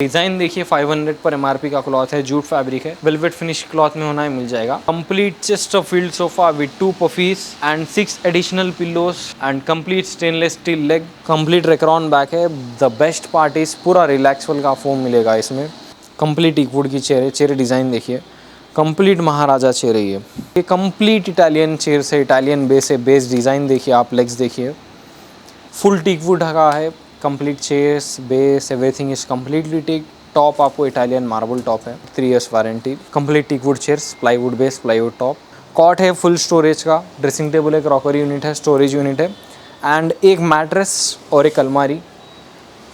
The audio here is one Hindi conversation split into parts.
डिज़ाइन देखिए 500 पर एमआरपी का क्लॉथ है, जूट फैब्रिक है, वेलवेट फिनिश क्लॉथ में होना है, मिल जाएगा। Complete chesterfield sofa with 2 puffies and 6 additional pillows and complete stainless steel leg, complete Recron back है। द बेस्ट पार्ट इज पूरा रिलैक्सफुल का फोम मिलेगा इसमें। कंप्लीट टीकवुड की चेयर है, चेयर डिज़ाइन देखिए, कंप्लीट महाराजा चेयर है ये कंप्लीट इटालियन चेयर से, इटालियन बेस है, बेस डिज़ाइन देखिए आप, लेग्स देखिए, फुल टीकवुड ढका है, complete chairs base everything is completely teak. Top आपको इटालियन मार्बल टॉप है, 3 years warranty, complete teakwood chairs, plywood base, plywood top. Cot है फुल स्टोरेज का, ड्रेसिंग टेबल है, क्रॉकरी यूनिट है, स्टोरेज यूनिट है एंड एक मैट्रेस और एक अलमारी,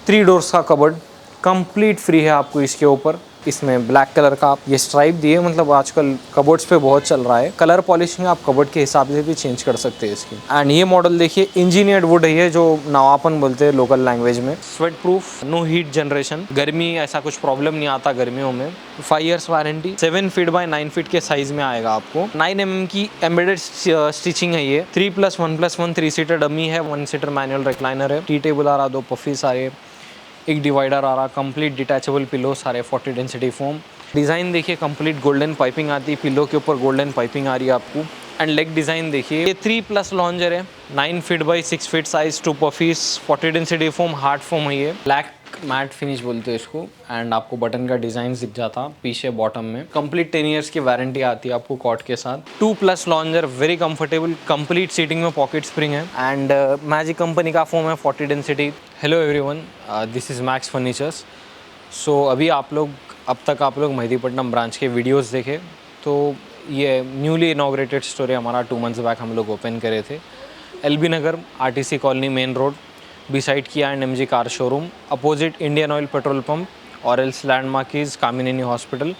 3 डोर्स का कबर्ड कंप्लीट फ्री है आपको इसके ऊपर। इसमें ब्लैक कलर का ये स्ट्राइप दिए, मतलब आजकल कबर्ड्स पे बहुत चल रहा है। कलर पॉलिशिंग आप कबर्ड के हिसाब से भी चेंज कर सकते हैं इसकी। एंड ये मॉडल देखिए इंजीनियर्ड वुड है ये, जो नवापन बोलते हैं लोकल लैंग्वेज में। Sweat proof, no heat generation, गर्मी ऐसा कुछ प्रॉब्लम नहीं आता गर्मियों में। 5 years warranty, 7 feet by 9 feet के साइज में आएगा आपको। 9 mm की एम्बेडेड स्टिचिंग है ये। 3+1+1 3 सीटर डमी है, 1 सीटर मैनुअल रिक्लाइनर है, टी टेबल आ रहा, 2 पफीस आ रहे, एक डिवाइडर आ रहा, कंप्लीट डिटैचेबल पिलो सारे 40 डेंसिटी फोम। डिज़ाइन देखिए कंप्लीट गोल्डन पाइपिंग आती है, पिलो के ऊपर गोल्डन पाइपिंग आ रही है आपको। एंड लेग डिज़ाइन देखिए, ये 3+ लॉन्जर है, 9 feet by 6 feet size, 2 puffies, 40 density foam, hard foam है ये। ब्लैक मैट फिनिश बोलते हैं इसको। एंड आपको बटन का डिज़ाइन दिख जाता पीछे बॉटम में। कंप्लीट 10 इयर्स की वारंटी आती है आपको कॉट के साथ। 2+ lounger, very comfortable, complete seating में पॉकेट स्प्रिंग है एंड मैजिक कंपनी का फोम है, 40 density. Hello everyone, this is Max furnitures. So अभी अब तक आप लोग मेहदीपट्टनम ब्रांच के वीडियोस देखे, तो ये न्यूली इनॉग्रेटेड स्टोर है हमारा, 2 मंथ्स बैक हम लोग ओपन करे थे। LB Nagar, RTC colony main road, beside Kia and MG car showroom, opposite Indian Oil petrol pump और else landmark is Kamineni hospital,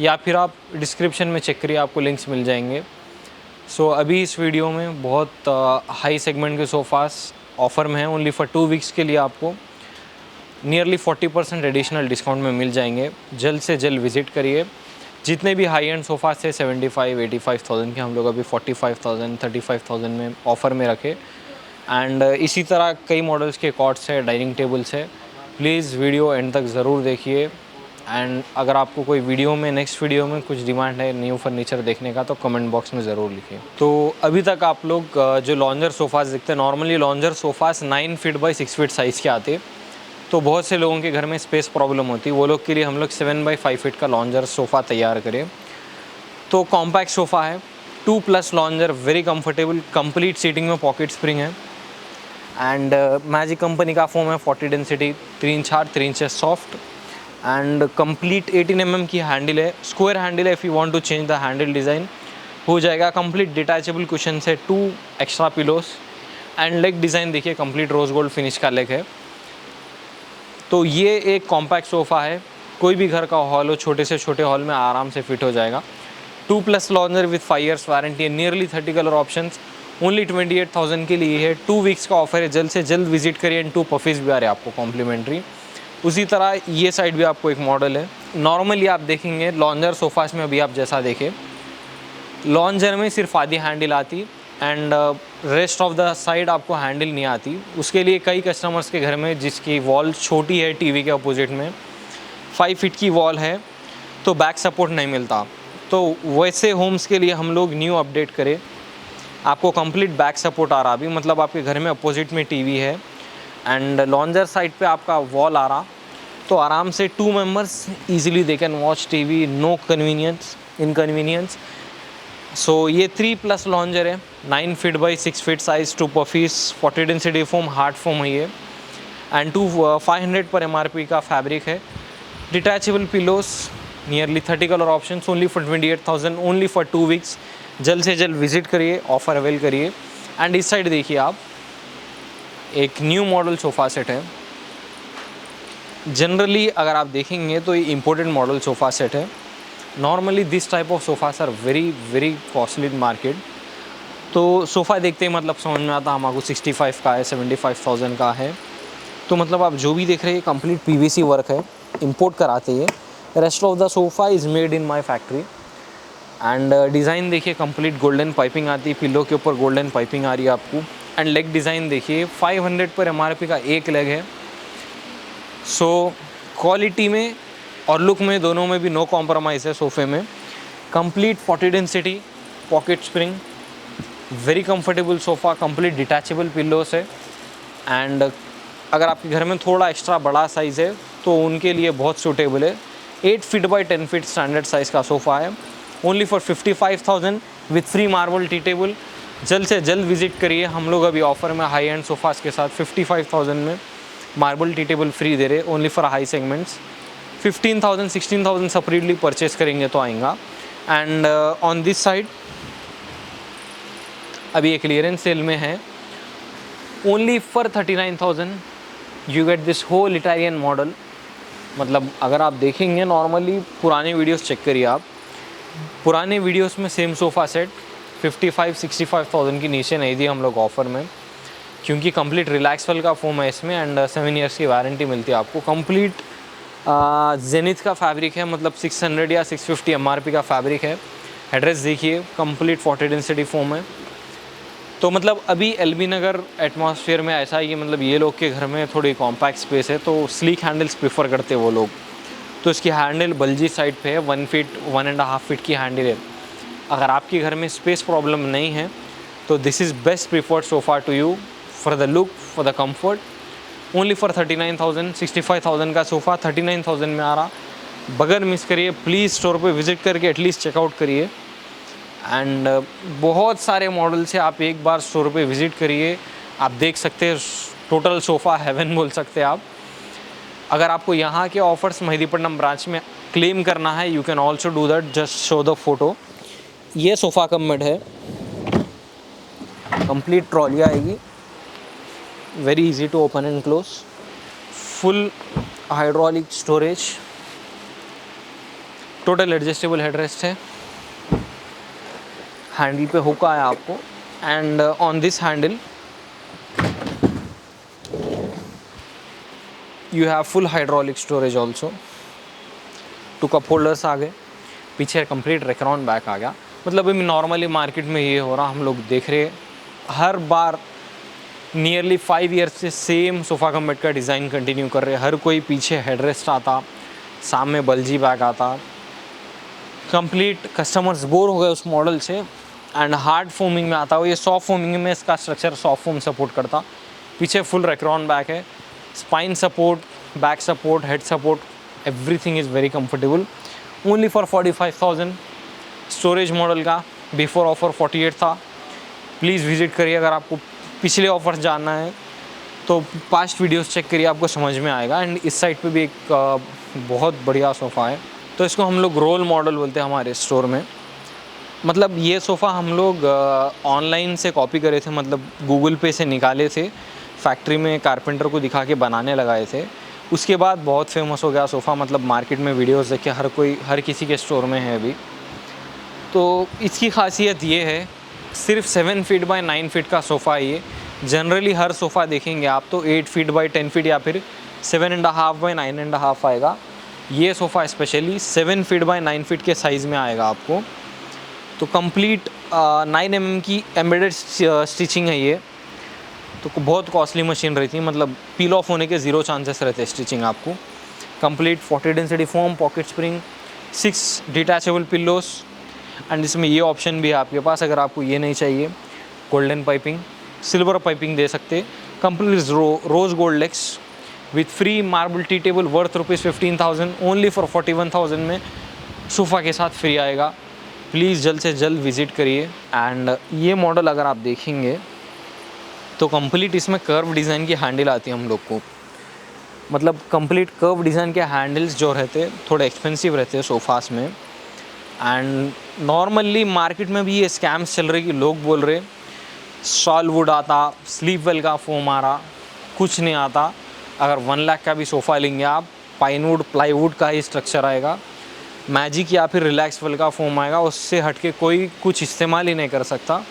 या फिर आप डिस्क्रिप्शन में चेक करिए, आपको लिंक्स मिल जाएंगे। सो अभी इस वीडियो में बहुत हाई सेगमेंट के सोफ़ास ऑफ़र में है, ओनली फॉर 2 वीक्स के लिए आपको नियरली 40% एडिशनल डिस्काउंट में मिल जाएंगे। जल्द से जल्द विज़िट करिए। जितने भी हाई एंड सोफ़ास थे 75-85,000 के, हम लोग अभी 45,000 35,000 में ऑफ़र में रखे। एंड इसी तरह कई मॉडल्स के कॉट्स है, डाइनिंग टेबल्स है। प्लीज़ वीडियो एंड तक ज़रूर देखिए। एंड अगर आपको कोई वीडियो में, नेक्स्ट वीडियो में कुछ डिमांड है न्यू फर्नीचर देखने का, तो कमेंट बॉक्स में ज़रूर लिखिए। तो अभी तक आप लोग जो लॉन्जर सोफ़ास देखते हैं, normally lounger sofas 9 feet by 6 feet size के आते, तो बहुत से लोगों के घर में स्पेस प्रॉब्लम होती है, वो लोग के लिए हम लोग 7 बाई 5 फीट का लॉन्जर सोफ़ा तैयार करें। तो कॉम्पैक्ट सोफ़ा है, 2+ lounger, very comfortable, complete seating में पॉकेट स्प्रिंग है एंड मैजिक कंपनी का फोम है, 40 density, 3 inch hard, 3 inch soft and complete 18 mm की हैंडल है, स्क्वायर हैंडल है। If you want to change the handle design हो जाएगा। कंप्लीट डिटैचेबल कुशन से, 2 extra pillows and leg design देखिए, कंप्लीट रोज़ गोल्ड फिनिश का लेग है। तो ये एक कॉम्पैक्ट सोफ़ा है, कोई भी घर का हॉल हो, छोटे से छोटे हॉल में आराम से फिट हो जाएगा। 2+ लॉन्जर विथ 5 इयर्स वारंटी है, नियरली 30 कलर ऑप्शंस, ओनली 28,000 के लिए है। 2 वीक्स का ऑफर है, जल्द से जल्द विजिट करिए। एंड 2 पफीस भी आ रहे हैं आपको कॉम्प्लीमेंट्री। उसी तरह ये साइड भी आपको एक मॉडल है। नॉर्मली आप देखेंगे लॉन्जर सोफ़ास में, अभी आप जैसा देखें, लॉन्जर में सिर्फ आधी हैंडल आती and rest of the side आपको हैंडल नहीं आती। उसके लिए कई कस्टमर्स के घर में जिसकी वॉल छोटी है, टीवी के अपोजिट में 5 फीट की वॉल है, तो बैक सपोर्ट नहीं मिलता। तो वैसे होम्स के लिए हम लोग न्यू अपडेट करें, आपको कंप्लीट बैक सपोर्ट आ रहा अभी, मतलब आपके घर में अपोजिट में टीवी है एंड लॉन्जर साइड पे आपका वॉल आ रहा, तो आराम से 2 members easily they can watch TV, no inconvenience. So ये 3+ लॉन्जर है, 9 feet by 6 feet size, 2 puffies, 40 density foam, hard foam है ये एंड 500 पर MRP का फैब्रिक है। Detachable pillows, nearly 30 colour option, only for 28,000, only for 2 weeks. जल्द से जल्द विजिट करिए, ऑफर अवेल करिए। एंड इस साइड देखिए आप, एक न्यू मॉडल सोफ़ा सेट है। जनरली अगर आप देखेंगे तो ये इम्पोर्टेड मॉडल सोफ़ा सेट है। Normally this type of sofas are very costly in market. तो सोफ़ा देखते ही मतलब समझ में आता हमारे 65 का है, 75,000 का है। तो मतलब आप जो भी देख रहे हैं कंप्लीट PVC वर्क है, इंपोर्ट कराते हैं। Rest of the sofa is made in my factory and design देखिए, कंप्लीट गोल्डन पाइपिंग आती है, पिलो के ऊपर गोल्डन पाइपिंग आ रही है आपको। एंड लेग डिज़ाइन देखिए, 500 पर MRP का एक लेग है। सो क्वालिटी में और लुक में दोनों में भी नो कॉम्प्रोमाइज़ है सोफ़े में। Complete 40 density, pocket spring, very comfortable sofa, complete detachable pillows है। एंड अगर आपके घर में थोड़ा एक्स्ट्रा बड़ा साइज़ है तो उनके लिए बहुत सूटेबल है। 8 feet by 10 feet standard size का सोफ़ा है, only for 55,000 with free marble tea table. जल्द से जल्द विजिट करिए। हम लोग अभी ऑफ़र में हाई एंड सोफ़ाज़ के साथ 55,000 में मार्बल टी टेबल फ्री दे रहे, only for high segments. 15,000 16,000 separately purchase करेंगे तो आएगा। एंड ऑन दिस साइड अभी एक क्लियरेंस सेल में है, only for 39,000 you get this whole Italian model. मतलब अगर आप देखेंगे नॉर्मली पुराने वीडियोस चेक करिए आप, पुराने वीडियोस में सेम सोफ़ा सेट 55-65,000 की नीचे नहीं दी हम लोग ऑफ़र में, क्योंकि कंप्लीट रिलैक्सफल का फोम है इसमें एंड 7 ईयर्स की वारंटी मिलती है आपको। कंप्लीट जेनिथ का फैब्रिक है, मतलब 600 या 650 MRP का फैब्रिक है। एड्रेस देखिए, कंप्लीट 40 डेंसिटी फोम है। तो मतलब अभी एलबी नगर एटमॉस्फेयर में ऐसा ही है, मतलब ये लोग के घर में थोड़ी कॉम्पैक्ट स्पेस है तो स्लीक हैंडल्स प्रेफर करते हैं वो लोग। तो इसकी हैंडल बल्जी साइड पे है, 1 फीट 1.5 फीट की हैंडल है। अगर आपके घर में स्पेस प्रॉब्लम नहीं है तो this is best preferred sofa to you for the look, for the comfort. Only for 39,000, 65,000 का सोफ़ा 39,000 में आ रहा। बगैर मिस करिए, प्लीज़ स्टोर पे विज़िट करके एटलीस्ट चेकआउट करिए। एंड बहुत सारे मॉडल्स है, आप एक बार स्टोर पे विज़िट करिए, आप देख सकते हैं। टोटल सोफ़ा हेवन बोल सकते हैं आप। अगर आपको यहाँ के ऑफ़र्स मेहदीपट्टनम ब्रांच में क्लेम करना है, you can also do that, just show the photo. ये सोफ़ा कम मेड है, कंप्लीट ट्रॉली आएगी, very easy to open and close, full hydraulic storage, total adjustable headrest है, हैंडल पे हुक आया आपको। And on this handle you have full hydraulic storage also. 2 cup holders आ गए, पीछे कंप्लीट रेक्रॉन बैक आ गया। मतलब अभी नॉर्मली मार्केट में ये हो रहा, हम लोग देख रहे हर बार नियरली 5 ईयर्स से सेम सोफ़ा कम बेड का डिज़ाइन कंटिन्यू कर रहे। हर कोई पीछे हेडरेस्ट आता, सामने बल्जी बैक आता। कंप्लीट कस्टमर्स बोर हो गए उस मॉडल से एंड हार्ड फोमिंग में आता हो। ये सॉफ्ट फोमिंग में इसका स्ट्रक्चर सॉफ्ट फोम सपोर्ट करता। पीछे फुल रेक्रॉन बैक है, spine support, back support, head support, everything is very comfortable. Only for 45,000 storage model का, बिफोर ऑफर 48 था। प्लीज़ विजिट करिए। अगर आपको पिछले ऑफर्स जानना है तो पास्ट वीडियोस चेक करिए, आपको समझ में आएगा। एंड इस साइड पे भी एक बहुत बढ़िया सोफ़ा है, तो इसको हम लोग रोल मॉडल बोलते हैं हमारे स्टोर में। मतलब ये सोफ़ा हम लोग ऑनलाइन से कॉपी करे थे, मतलब गूगल पे से निकाले थे, फैक्ट्री में कारपेंटर को दिखा के बनाने लगाए थे। उसके बाद बहुत फेमस हो गया सोफ़ा, मतलब मार्केट में वीडियोस देख के हर किसी के स्टोर में है अभी। तो इसकी खासियत ये है, सिर्फ 7 फीट बाय 9 फीट का सोफ़ा है ये। जनरली हर सोफ़ा देखेंगे आप तो 8 फीट बाय 10 फीट या फिर 7.5 बाय 9.5 आएगा। ये sofa specially 7 feet by 9 feet के साइज़ में आएगा आपको। तो कंप्लीट 9 mm की एम्बेडेड स्टिचिंग है ये, तो बहुत कॉस्टली मशीन रहती है, मतलब पील ऑफ होने के 0 चांसेस रहते हैं स्टिचिंग आपको। Complete 40 density foam, pocket spring, 6 detachable pillows. And इसमें ये ऑप्शन भी है आपके पास, अगर आपको ये नहीं चाहिए, गोल्डन पाइपिंग, सिल्वर पाइपिंग दे सकते। Complete rose gold legs with free marble tea table worth ₹15,000, only for 41,000 में सोफ़ा के साथ फ्री आएगा। प्लीज़ जल्द से जल्द विज़िट करिए। एंड ये मॉडल अगर आप देखेंगे तो कंप्लीट इसमें कर्व डिज़ाइन की हैंडल आती है हम लोग को। मतलब कंप्लीट कर्व डिज़ाइन के हैंडल्स जो रहते थोड़े एक्सपेंसिव रहते हैं सोफ़ास में। एंड नॉर्मली मार्केट में भी ये स्कैम्स चल रहे कि लोग बोल रहे सॉलवुड आता, स्लीप वेल का फोम आ रहा, कुछ नहीं आता। अगर 1 लाख का भी सोफ़ा लेंगे आप, पाइनवुड प्लाईवुड का ही स्ट्रक्चर आएगा, मैजिक या फिर रिलैक्स वेल का फोम आएगा, उससे हटके कोई कुछ इस्तेमाल ही नहीं कर सकता।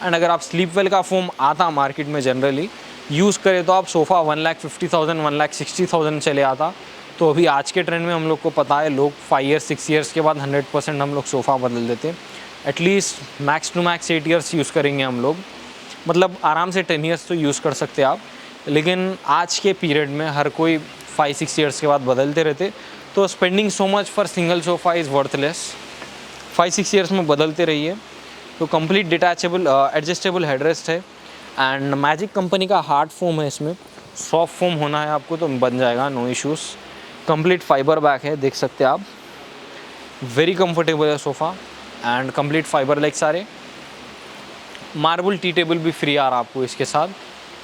एंड अगर आप स्लीप वेल का फोम आता मार्केट में जनरली यूज़ करें तो आप सोफ़ा 1,50,000 1,60,000 चले आता। तो अभी आज के ट्रेंड में हम लोग को पता है, लोग 5 ईयर्स 6 ईयर्स के बाद 100% हम लोग सोफ़ा बदल देते हैं। At least max to max 8 years use करेंगे हम लोग, मतलब आराम से 10 ईयर्स तो यूज़ कर सकते हैं आप। लेकिन आज के पीरियड में हर कोई 5-6 ईयर्स के बाद बदलते रहते, तो spending so much for single sofa is worthless. 5-6 years में बदलते रहिए। तो कंप्लीट डिटैचेबल एडजस्टेबल हेडरेस्ट है एंड मैजिक कंपनी का हार्ड फोम है, इसमें सॉफ्ट फोम होना है आपको तो बन जाएगा, no issues. Complete fibre back है, देख सकते हैं आप, वेरी कंफर्टेबल है sofa and complete fibre legs सारे। मार्बल टी टेबल भी फ्री आ रहा आपको इसके साथ,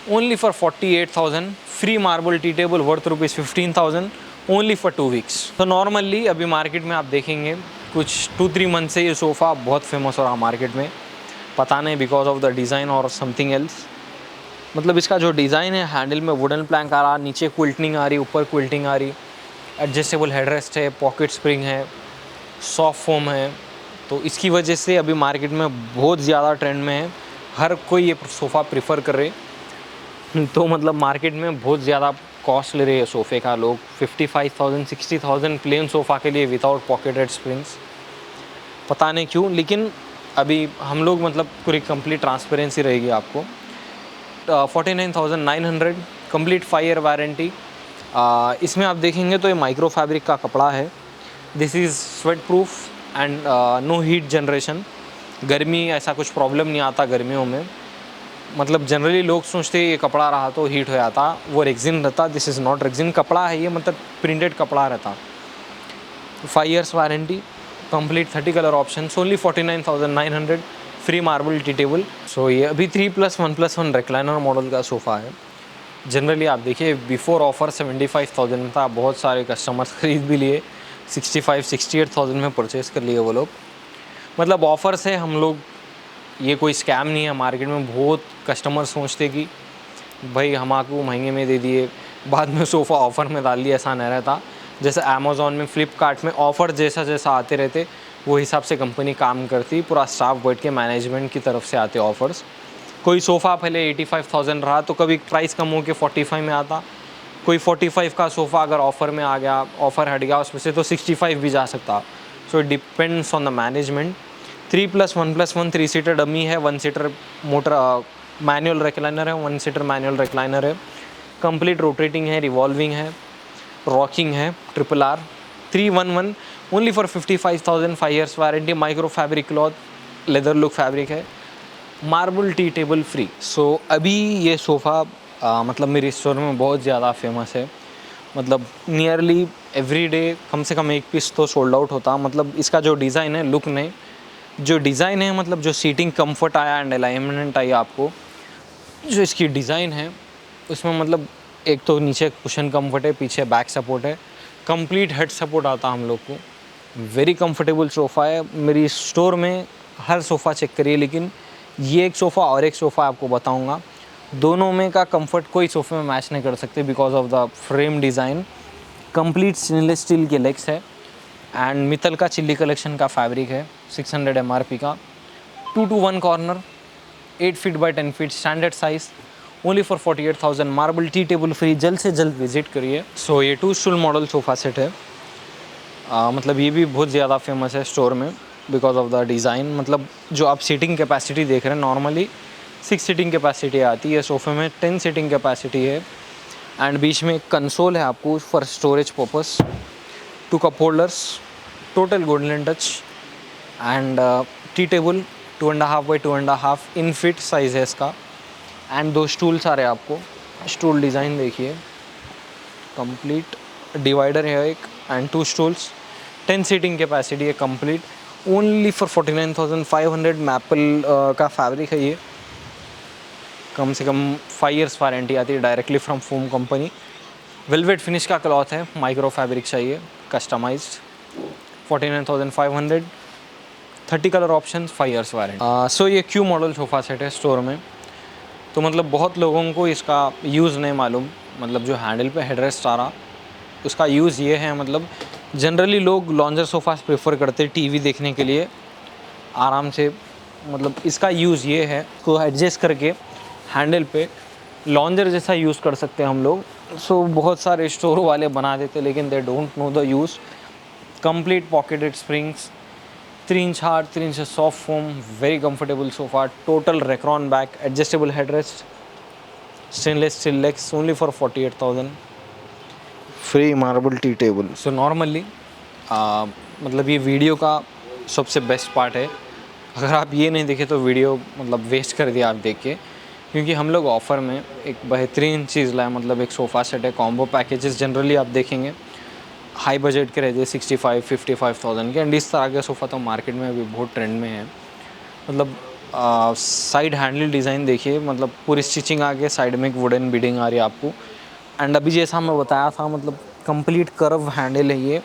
only for 48,000 free marble tea table worth ₹15,000 only for 2 weeks. तो नॉर्मली अभी मार्केट में आप देखेंगे कुछ 2-3 मंथ से ये सोफ़ा बहुत फेमस हो रहा मार्केट में, पता नहीं बिकॉज ऑफ द डिज़ाइन और समथिंग एल्स। मतलब इसका जो डिज़ाइन है, हैंडल में वुडन प्लैंक आ रहा, नीचे क्विल्टिंग आ रही, ऊपर क्विल्टिंग आ रही, एडजस्टेबल हेडरेस्ट है, पॉकेट स्प्रिंग है, सॉफ्ट फोम है, तो इसकी वजह से अभी मार्केट में बहुत ज़्यादा ट्रेंड में है, हर कोई ये सोफ़ा प्रिफर कर रहे। तो मतलब मार्केट में बहुत ज़्यादा कॉस्ट ले रहे हैं सोफ़े का लोग, 55,000-60,000 प्लेन सोफ़ा के लिए विदाउट पॉकेटेड स्प्रिंग्स, पता नहीं क्यों। लेकिन अभी हम लोग मतलब पूरी कंप्लीट ट्रांसपेरेंसी रहेगी आपको। 49,900 कंप्लीट 5 ईयर वारंटी। इसमें आप देखेंगे तो ये माइक्रो फैब्रिक का कपड़ा है, this is sweat proof and no heat generation. गर्मी ऐसा कुछ प्रॉब्लम नहीं आता गर्मियों में, मतलब जनरली लोग सोचते ये कपड़ा रहा तो हीट हो जाता, वो रेक्सिन रहता, दिस इज़ नॉट रेक्सिन कपड़ा है ये, मतलब प्रिंटेड कपड़ा रहता। 5 years warranty, complete 30 colour option, only 49,900 free marble tea table. So ये अभी 3+1+1 रेक्लाइनर मॉडल का सोफ़ा है। जनरली आप देखिए बिफोर ऑफर 75,000 में था, बहुत सारे कस्टमर्स खरीद भी लिए, 65-68,000 में परचेस कर लिए वो लोग। मतलब ऑफ़र से हम लोग, ये कोई स्कैम नहीं है। मार्केट में बहुत कस्टमर सोचते कि भाई हम आपको महंगे में दे दिए, बाद में सोफ़ा ऑफ़र में डाल दिया, ऐसा नहीं रहता। जैसे अमेज़ॉन में, फ्लिपकार्ट में ऑफ़र जैसा जैसा आते रहते, वो हिसाब से कंपनी काम करती, पूरा स्टाफ बैठ के मैनेजमेंट की तरफ से आते ऑफ़र्स। कोई सोफ़ा पहले 85,000 रहा तो कभी प्राइस कम हो के 45 में आता, कोई 45 का सोफ़ा अगर ऑफ़र में आ गया, ऑफ़र हट गया उसमें से, तो 65 भी जा सकता। So it depends on the management. 3+1+1 3 seater dummy है, 1 सीटर मोटर मैनुअल रिक्लाइनर है, 1 सीटर मैनुअल रिक्लाइनर है, कंप्लीट रोटेटिंग है, रिवॉल्विंग है, रॉकिंग है, RRR 311 only for 55,000 5 years warranty, micro fabric cloth, leather look fabric है, मार्बल टी टेबल फ्री। सो अभी ये सोफ़ा मतलब मेरे स्टोर में बहुत ज़्यादा फेमस है, मतलब नियरली एवरी डे कम से कम एक पीस तो सोल्ड आउट होता। मतलब इसका जो डिज़ाइन है, लुक नहीं, जो डिज़ाइन है, मतलब जो सीटिंग कंफर्ट आया एंड अलाइनमेंट आई आपको, जो इसकी डिज़ाइन है उसमें मतलब एक तो नीचे कुशन कंफर्ट है, पीछे बैक सपोर्ट है, कंप्लीट हेड सपोर्ट आता हम लोग को, वेरी कंफर्टेबल सोफ़ा है। मेरी स्टोर में हर सोफ़ा चेक करिए, लेकिन ये एक सोफ़ा और एक सोफ़ा आपको बताऊंगा, दोनों में का कंफर्ट कोई सोफ़े में मैच नहीं कर सकते because of the frame design. Complete stainless steel के लेग्स है एंड मित्तल का चिल्ली कलेक्शन का फैब्रिक है, 600 MRP का, 2-to-1 corner, 8 feet by 10 feet standard size, only for 48,000 marble tea table free. जल्द से जल्द विजिट करिए। सो ये 2 स्टूल मॉडल सोफ़ा सेट है, मतलब ये भी बहुत ज़्यादा फेमस है स्टोर में बिकॉज ऑफ द डिज़ाइन। मतलब जो आप सीटिंग कैपेसिटी देख रहे हैं, नॉर्मली 6 सीटिंग कैपेसिटी आती है, सोफ़े में 10 सीटिंग कैपेसिटी है एंड बीच में एक कंसोल है आपको for storage purpose, 2 cup holders, total golden touch and tea table 2.5 by 2.5 in fit size है इसका एंड 2 स्टूल्स आ रहे हैं आपको। स्टूल डिज़ाइन देखिए, कंप्लीट डिवाइडर है एक एंड 2 स्टूल्स, 10 सीटिंग कैपेसिटी है कंप्लीट, ओनली फॉर 49,500 मैपल का फैब्रिक है ये, कम से कम 5 ईयर्स वारंटी आती है directly from foam company. Velvet finish का क्लॉथ है, माइक्रो फैब्रिक चाहिए, customised, 49,500, 30 colour option, 5 years warranty. So ये क्यू मॉडल सोफ़ा सेट है स्टोर में। तो मतलब बहुत लोगों को इसका यूज़ नहीं मालूम, मतलब जो हैंडल पे हेडरेस्ट आ रहा उसका यूज़ ये है, मतलब जनरली लोग लॉन्जर सोफ़ा प्रेफर करते टीवी देखने के लिए आराम से, मतलब इसका यूज़ ये है को एडजस्ट करके हैंडल पे लॉन्जर जैसा यूज़ कर सकते हैं हम लोग। सो बहुत सारे स्टोर वाले बना देते, लेकिन they don't know the use. Complete pocketed springs, 3 inch hard, 3 inch soft foam, very comfortable sofa, total Recron back, adjustable headrest, stainless steel legs, only for 48,000 free marble tea table. So normally मतलब ये वीडियो का सबसे बेस्ट पार्ट है। अगर आप ये नहीं देखे तो वीडियो मतलब वेस्ट कर दिया आप देख के, क्योंकि हम लोग ऑफ़र में एक बेहतरीन चीज़ लाए। मतलब एक सोफ़ा सेट है, कॉम्बो पैकेजेस जनरली आप देखेंगे हाई बजट के रहते हैं 65-55,000 के, एंड इस तरह के सोफ़ा तो मार्केट में अभी बहुत ट्रेंड में है। मतलब साइड हैंडल डिज़ाइन देखिए, मतलब पूरी स्टिचिंग आ गई, साइड में एक वुडन बीडिंग आ रही है आपको, एंड अभी जैसा मैं बताया था मतलब कंप्लीट कर्व हैंडल है ये,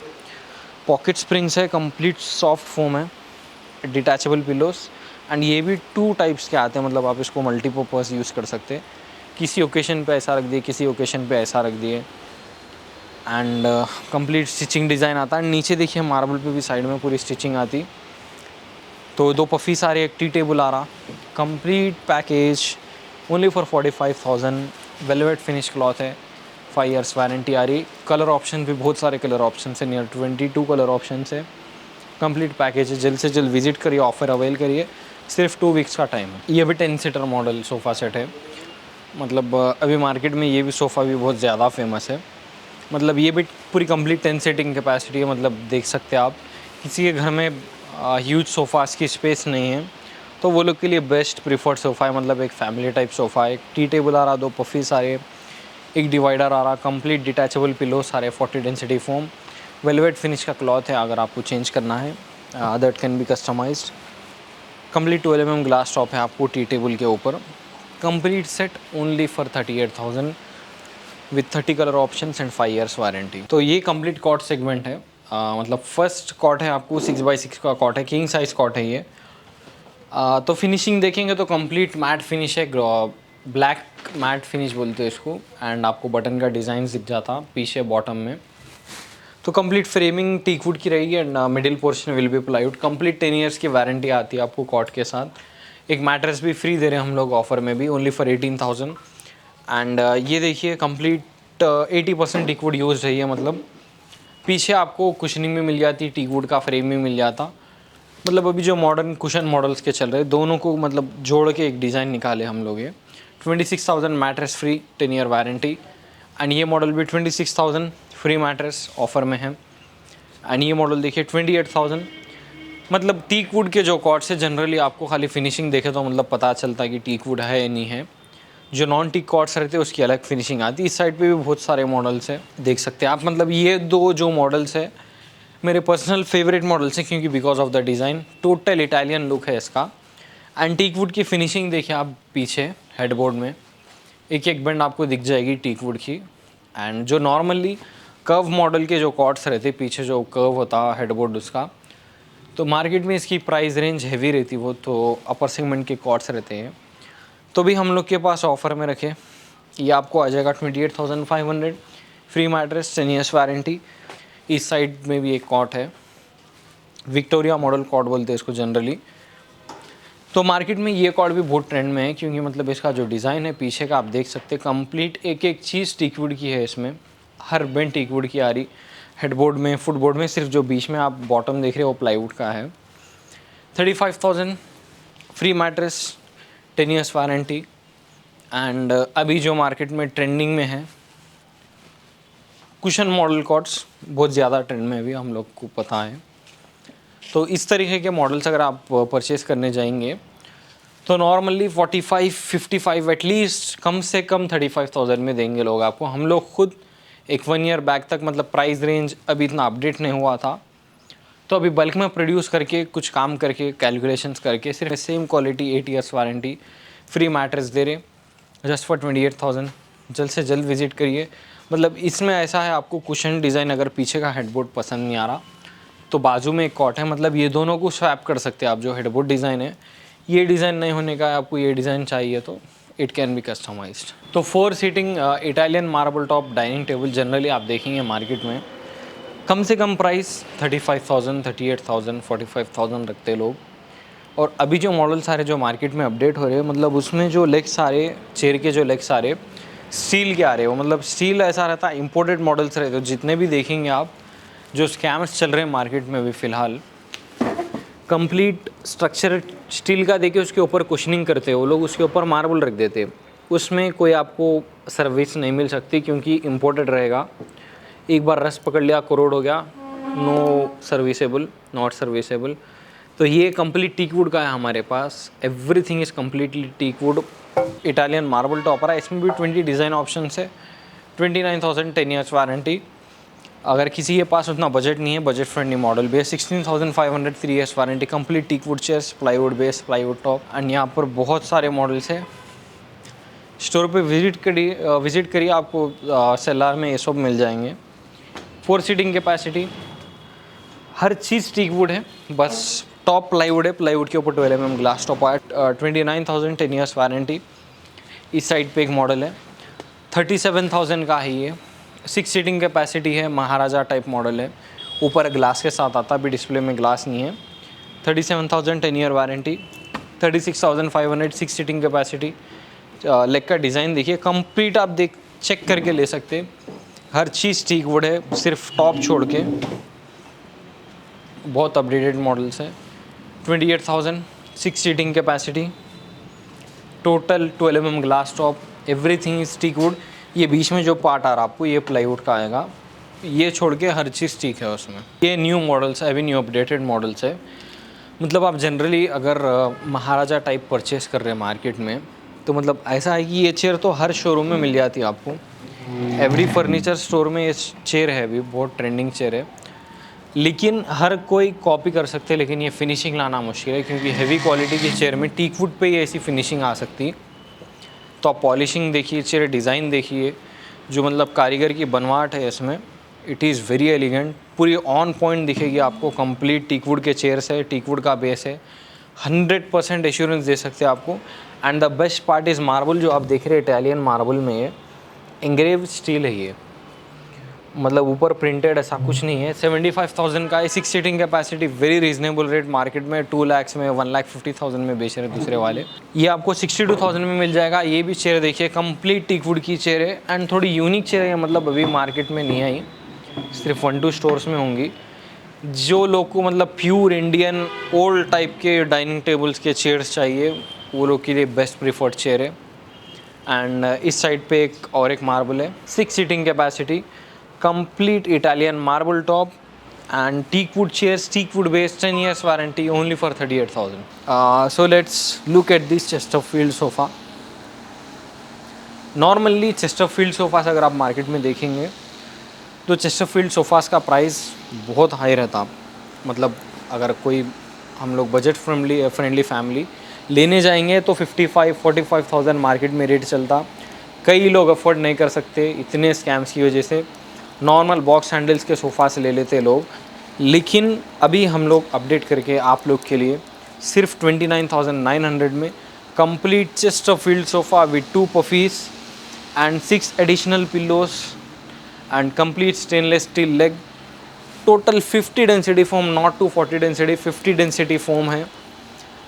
पॉकेट स्प्रिंग्स है, कंप्लीट सॉफ्ट फोम है, डिटैचेबल पिलोस, एंड ये भी 2 टाइप्स के आते हैं। मतलब आप इसको मल्टीपर्पज़ यूज़ कर सकते हैं, किसी ओकेशन पे ऐसा रख दिए, किसी ओकेशन पे ऐसा रख दिए, एंड कंप्लीट स्टिचिंग डिज़ाइन आता है। नीचे देखिए मार्बल पे भी साइड में पूरी स्टिचिंग आती। तो 2 पफीस आ रहे, एक टी टेबल आ रहा, complete package only for 45,000। Velvet finish cloth है, 5 ईयर्स वारंटी आ रही। कलर ऑप्शन भी बहुत सारे कलर ऑप्शन है, नियर 22 कलर ऑप्शन है। कंप्लीट पैकेज है, जल्द से जल्द विजिट करिए, ऑफ़र अवेल करिए, सिर्फ 2 वीक्स का टाइम है। ये भी 10 सीटर मॉडल सोफ़ा सेट है। मतलब अभी मार्केट में ये भी सोफ़ा भी बहुत ज़्यादा फेमस है। मतलब ये भी पूरी कंप्लीट 10 सीटिंग कैपेसिटी है। मतलब देख सकते हैं आप, किसी के घर में ह्यूज सोफ़ास की स्पेस नहीं है तो वो लोग के लिए बेस्ट प्रीफर्ड सोफ़ा है। मतलब एक फैमिली टाइप सोफ़ा है, एक टी टेबल आ रहा, 2 पफीस आ रहे, एक डिवाइडर आ रहा, कंप्लीट डिटैचेबल पिलोस आ रहे, 40 डेंसिटी फोम, वेलवेट फिनिश का क्लॉथ है। अगर आपको चेंज करना है that can be customised. Complete 12 mm glass top है आपको टी टेबल के ऊपर। Complete set only for 38,000 with 30 colour options and 5 years warranty. तो ये कंप्लीट कॉट सेगमेंट है। मतलब फर्स्ट कॉट है आपको 6x6 का कॉट है, किंग साइज कॉट है ये। तो फिनिशिंग देखेंगे तो कंप्लीट मैट फिनिश है, ब्लैक मैट फिनिश बोलते हैं इसको, एंड आपको बटन का डिज़ाइन दिख जाता पीछे बॉटम में। तो कंप्लीट फ्रेमिंग टीक वुड की रहेगी, and middle portion will be plywood. Complete 10 years की वारंटी आती है आपको कॉट के साथ। एक मैट्रेस भी फ्री दे रहे हैं हम लोग ऑफर में भी, ओनली फॉर 18,000। एंड ये देखिए कंप्लीट 80% टीक वुड यूज रही है। मतलब पीछे आपको कुशनिंग में मिल जाती, टीक वुड का फ्रेम में मिल जाता। मतलब अभी जो मॉडर्न कुशन मॉडल्स के चल रहे हैं दोनों को मतलब जोड़ के एक डिज़ाइन निकाले हम लोग। ये 26,000 mattress free, 10 year warranty, and ये मॉडल भी 26,000 फ्री मैट्रेस ऑफ़र में है। एंड ये मॉडल देखिए 28,000। मतलब टीक वुड के जो कॉर्ड्स है जनरली आपको खाली फिनिशिंग देखे तो मतलब पता चलता है कि टीक वुड है या नहीं है। जो नॉन टीक कॉर्ड्स रहते हैं उसकी अलग फिनिशिंग आती है। इस साइड पे भी बहुत सारे मॉडल्स हैं, देख सकते हैं आप। मतलब ये 2 जो मॉडल्स है मेरे पर्सनल फेवरेट मॉडल्स हैं, क्योंकि because of the design, total Italian look है इसका। एंड टीक वुड की फिनिशिंग देखिए आप पीछे हेडबोर्ड में एक एक बेंड आपको दिख जाएगी टीक वुड की। एंड जो नॉर्मली कर्व मॉडल के जो कॉर्ड्स रहते पीछे जो कर्व होता हेडबोर्ड उसका, तो मार्केट में इसकी प्राइस रेंज हैवी रहती, वो तो अपर सेगमेंट के कॉर्ड्स रहते हैं। तो भी हम लोग के पास ऑफ़र में रखे, ये आपको आ जाएगा 28,500 फ्री मैट्रेस, 10 ईयर्स वारंटी। इस साइड में भी एक कॉट है, विक्टोरिया मॉडल कॉट बोलते हैं इसको जनरली। तो मार्केट में ये कॉर्ड भी बहुत ट्रेंड में है, क्योंकि मतलब इसका जो डिज़ाइन है पीछे का आप देख सकते हैं, कंप्लीट एक एक चीज़ टीक वुड की है इसमें, हर बेंड टीक वुड की आ रही। हेडबोर्ड में, फुटबोर्ड में सिर्फ जो बीच में आप बॉटम देख रहे हो वो प्लाईवुड का है। 35,000 free mattress, 10 years warranty. And अभी जो मार्केट में ट्रेंडिंग में है कुशन मॉडल कॉट्स, बहुत ज़्यादा ट्रेंड में भी हम लोग को पता है। तो इस तरीके के मॉडल्स अगर आप परचेज़ करने जाएंगे तो नॉर्मली 45-55 एटलीस्ट, कम से कम 35,000 में देंगे लोग आपको। हम लोग खुद एक 1 ईयर बैक तक, मतलब प्राइस रेंज अभी इतना अपडेट नहीं हुआ था, तो अभी बल्क में प्रोड्यूस करके कुछ काम करके कैलकुलेशंस करके सिर्फ same quality 8 years warranty free mattress दे रहे जस्ट फॉर 28,000। जल्द से जल्द विजिट करिए। मतलब इसमें ऐसा है, आपको कुशन डिज़ाइन अगर पीछे का हेडबोर्ड पसंद नहीं आ रहा तो बाजू में एक कॉट है, मतलब ये दोनों को स्वैप कर सकते हैं आप। जो हेडबोर्ड डिज़ाइन है, ये डिज़ाइन नहीं होने का, आपको ये डिज़ाइन चाहिए तो इट कैन बी कस्टमाइज्ड। तो 4 seating Italian marble top dining table generally आप देखेंगे मार्केट में कम से कम प्राइस 35,000, 38,000, 45,000 रखते लोग। और अभी जो मॉडल सारे जो मार्केट में अपडेट हो रहे हैं, मतलब उसमें जो लेग्स सारे, चेयर के जो लेग्स सारे स्टील के आ रहे हो। मतलब स्टील ऐसा रहता है, इंपोर्टेड मॉडल्स रहते हो जितने भी देखेंगे आप, जो स्कैम्स चल रहे हैं मार्केट में भी फ़िलहाल, कंप्लीट स्ट्रक्चर स्टील का देके उसके ऊपर कुशनिंग करते हो लोग, उसके ऊपर मार्बल रख देते हैं। उसमें कोई आपको सर्विस नहीं मिल सकती क्योंकि इंपोर्टेड रहेगा। एक बार रस पकड़ लिया करोड़ हो गया, नो सर्विसेबल, नॉट सर्विसेबल। तो ये कंप्लीट टीक वुड का है हमारे पास, everything is completely teak wood. Italian marble top आ रहा है, इसमें भी 20 डिज़ाइन ऑप्शन है। 29,000 10 ईयर्स वारंटी। अगर किसी के पास उतना बजट नहीं है, बजट फ्रेंडली मॉडल भी है। 16,500 3 years warranty, complete teak wood chairs, plywood base, plywood top. And यहाँ पर बहुत सारे मॉडल्स हैं। स्टोर पे विज़िट करिए, आपको सेलार में ये सब मिल जाएंगे। 4 सीटिंग कैपेसिटी, हर चीज़ टीक वुड है, बस टॉप प्लाईवुड है। प्लाईवुड के ऊपर 12 mm ग्लास टॉप आया। 29,000 10 ईयर्स वारंटी। इस साइड पे एक मॉडल है, 37,000 का है ये। 6 सीटिंग कैपेसिटी है, महाराजा टाइप मॉडल है, ऊपर ग्लास के साथ आता, अभी डिस्प्ले में ग्लास नहीं है। 37,000 10 year warranty. 36,500 6 seating capacity. Leg का डिज़ाइन देखिए, कंप्लीट आप चेक करके ले सकते। हर चीज़ टीक वुड है, सिर्फ टॉप छोड़ के। बहुत अपडेटेड मॉडल्स हैं। 28,000 6 seating capacity, total 12 mm glass top, everything is teak wood. ये बीच में जो पार्ट आ रहा है आपको, ये प्लाईवुड का आएगा। ये छोड़ के हर चीज़ ठीक है उसमें। ये न्यू मॉडल्स है, अभी न्यू अपडेटेड मॉडल्स है। मतलब आप जनरली अगर महाराजा टाइप परचेस कर रहे हैं मार्केट में, तो मतलब ऐसा है कि ये चेयर तो हर शोरूम में मिल जाती है आपको। एवरी फर्नीचर स्टोर में ये चेयर है, अभी बहुत ट्रेंडिंग चेयर है। लेकिन हर कोई कॉपी कर सकते हैं, लेकिन ये फिनिशिंग लाना मुश्किल है, क्योंकि हेवी क्वालिटी की चेयर में टीक वुड पे ही ऐसी फिनिशिंग आ सकती है। तो आप पॉलिशिंग देखिए, चेयर डिज़ाइन देखिए, जो मतलब कारीगर की बनवाट है इसमें, इट इज़ वेरी एलिगेंट। पूरी ऑन पॉइंट दिखेगी आपको। कंप्लीट टीक वुड के चेयर्स है, टीक वुड का बेस है, 100% एश्योरेंस दे सकते हैं आपको। And the best part is marble, जो आप देख रहे हैं इटालियन मार्बल में, ये इंग्रेव स्टील है ये, मतलब ऊपर प्रिंटेड ऐसा कुछ नहीं है। 75,000 का है। 6 seating capacity, very reasonable rate. Market में 2 लाख में, 1,50,000 में बेच रहे हैं दूसरे वाले। ये आपको 62,000 में मिल जाएगा। ये भी चेयर देखिए, कंप्लीट टीक वुड की चेयर है एंड थोड़ी यूनिक चेयर है, मतलब अभी मार्केट में नहीं आई, सिर्फ 1-2 स्टोर्स में होंगी। जो लोग को मतलब प्योर इंडियन ओल्ड टाइप के डाइनिंग टेबल्स के चेयर्स चाहिए, वो लोग के लिए बेस्ट प्रीफर्ड चेयर है। एंड इस साइड पे एक मार्बल है, 6 seating capacity, complete Italian marble top and teakwood chairs, teakwood base, 10 years warranty, only for 38,000. So let's look at this Chesterfield sofa. Normally Chesterfield sofas अगर आप मार्केट में देखेंगे तो Chesterfield sofas का प्राइस बहुत हाई रहता। मतलब अगर कोई हम लोग बजट फ्रेंडली फैमिली लेने जाएंगे तो 45,000 मार्केट में रेट चलता। कई लोग अफोर्ड नहीं कर सकते इतने स्कैम्स की वजह से, नॉर्मल बॉक्स हैंडल्स के सोफ़ा से ले लेते लोग। लेकिन अभी हम लोग अपडेट करके आप लोग के लिए सिर्फ 29,900 में complete chesterfield sofa with 2 puffies and 6 additional pillows and complete stainless steel leg, total 50 density foam, not 240 density, 50 density foam है।